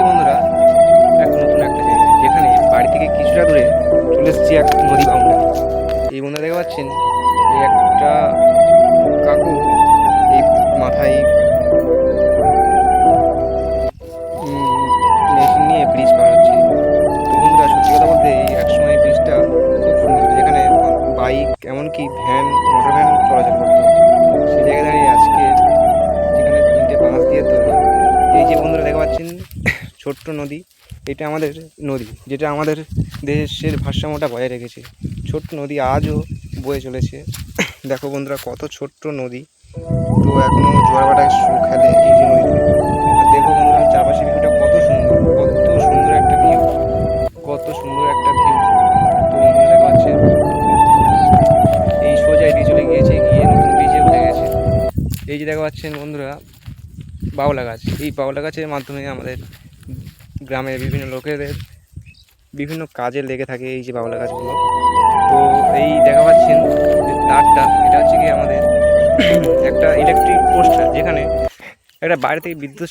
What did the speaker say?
বন্ধুরা, এক নতুন একটা জায়গায় যেখানে বাড়ি থেকে কিছুটা দূরে চলে এসেছি এক নদী বাউন্ডারি। এই বন্ধুরা দেখতে পাচ্ছেন, এই একটা কাকু এই মাথায় মেশিন নিয়ে ব্রিজ পার হচ্ছে। তো বন্ধুরা, সত্যি কথা বলতে এই একসময় এই ব্রিজটা খুব সুন্দর ছিল, যেখানে বাইক এমনকি ভ্যান, মোটর ভ্যান চলাচল করতো। সেই জায়গায় দাঁড়িয়ে আজকে যেখানে 3টে বাঁশ দিয়ে তৈরি, এই যে বন্ধুরা দেখতে পাচ্ছেন ছোট্ট নদী, এটা আমাদের নদী, যেটা আমাদের দেশের ভারসাম্যটা বজায় রেখেছে। ছোট্ট নদী আজও বয়ে চলেছে। দেখো বন্ধুরা, কত ছোট্ট নদী, তো এখনও জোয়ার ভাটায় খেলে এই যে নদীতে। আর দেখো বন্ধুরা, চারপাশে ভিউটা কত সুন্দর, কত সুন্দর একটা ভিউ, কত সুন্দর একটা ভিউ। তো বন্ধুরা দেখা পাচ্ছে এই সোজা এদিকে চলে গিয়েছে, গিয়ে নতুন ব্রিজে উঠে গেছে। এই যে দেখা পাচ্ছেন বন্ধুরা, বাউলা গাছ। এই বাউলা গাছের মাধ্যমে আমাদের গ্রামের বিভিন্ন লোকেদের বিভিন্ন কাজে লেগে থাকে এই যে বাউলা গাছগুলো। তো এই দেখা পাচ্ছেন যে তারটা, এটা হচ্ছে কি আমাদের একটা ইলেকট্রিক পোস্টার, যেখানে একটা বাইরে থেকে বিদ্যুৎ